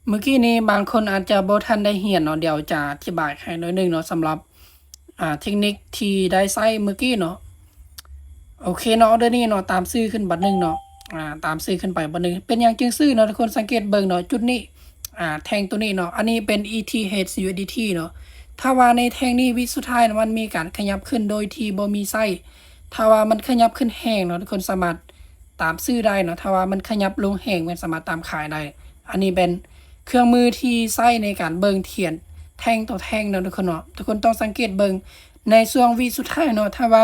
เมื่อกี้นี้บางคนอาจจะบ่ทันได้เรียนเนาะเดี๋ยวจะอธิบายให้หน่อยหนึ่งเนาะสำหรับเทคนิคที่ได้ใช้เมื่อกี้เนาะโอเคเนาะเดี๋ยวนี้เนาะตามชื่อขึ้นบัดหนึ่งเนาะตามชื่อขึ้นไปบัดหนึ่งเป็นหยังจึงชื่อเนาะทุกคนสังเกตเบิ่งเนาะจุดนี้แท่งตัวนี้เนาะอันนี้เป็น ETH/USDT เนาะถ้าว่าในแท่งนี้วิสุดท้ายมันมีการขยับขึ้นโดยที่บ่มีไส้ถ้าว่ามันขยับขึ้นแห้งเนาะทุกคนสามารถตามซื้อได้เนาะถ้าว่ามันขยับลงแห้งมันสามารถตามขายได้อันนี้เป็นเครื่องมือที่ใช้ในการเบิ่งเทียนแท่งต่อแท่งเนาะทุกคนเนาะทุกคนต้องสังเกตเบิ่งในช่วงวิสุดท้ายเนาะถ้าว่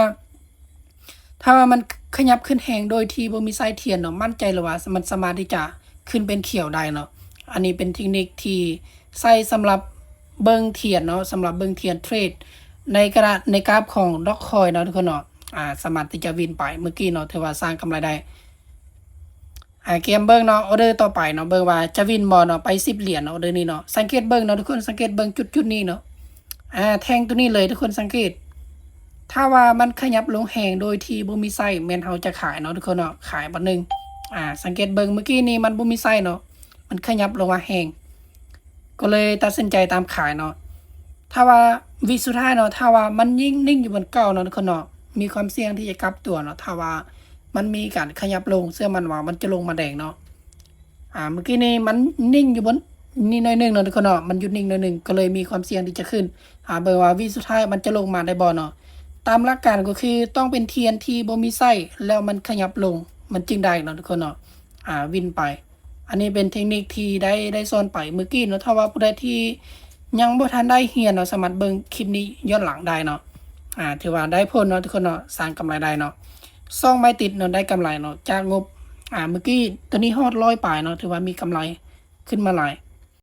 ามันขยับขึ้นแหงโดยที่บ่มีสายเทียนเนาะมั่นใจเลยว่ามันสามารถที่จะขึ้นเป็นเขียวได้เนาะอันนี้เป็นเทคนิคที่ใช้สำหรับเบิ่งเทียนเนาะสำหรับเบิ่งเทียนเทรดในกราฟของดอกคอยเนาะทุกคนเนาะสามารถที่จะวินไปเมื่อกี้เนาะถือว่าสร้างกำไรได้เกมเบิ่งเนาะออเดอร์ต่อไปเนาะเบิ่งว่าจะวินบ่เนาะไป10เหรียญเนาะออเดอร์นี้เนาะสังเกตเบิ่งเนาะทุกคนสังเกตเบิ่งจุดนี้เนาะแท่งตัวนี้เลยทุกคนสังเกต ถ้าว่ามันขยับลงแหงโดยที่บ่มีไส้แม่นเฮาจะขายเนาะทุกคนเนาะขายบัดนึงสังเกตเบิ่งเมื่อกี้นี้มันบ่มีไส้เนาะมันขยับลงมาแหงก็เลยตัดสินใจตามขายเนาะถ้าว่าวิสุดท้ายเนาะถ้าว่ามันยิ่งนิ่งอยู่บนเก่าเนาะทุกคนเนาะมีความเสี่ยงที่จะกลับตัวเนาะถ้าว่ามันมีการขยับลงเสื้อมันว่ามันจะลงมาแดงเนาะเมื่อกี้นี้มันนิ่งอยู่บนนี่หน่อยนึงเนาะทุกคนเนาะมันหยุดนิ่งหน่อยนึงก็เลยมีความเสี่ยงที่จะขึ้นเบิ่งว่าวิสุดท้ายมันจะลงมาได้บ่เนาะ ตามหลักการก็คือต้องเป็นเทียนที่บ่มีไส้แล้วมันขยับลงมันจึงได้เนาะทุกคนเนาะวินไปอันนี้เป็นเทคนิคที่ได้สอนไปเมื่อกี้เนาะถ้าว่าผู้ใดที่ยังบ่ทันได้เรียนเนาะสามารถเบิ่งคลิปนี้ย้อนหลังได้เนาะถือว่าได้ผลเนาะทุกคนเนาะสร้างกำไรได้เนาะ2ไม้ติดเนาะได้กำไรเนาะจากงบเมื่อกี้ตัวนี้ฮอด100ปลายเนาะถือว่ามีกำไรขึ้นมาหลาย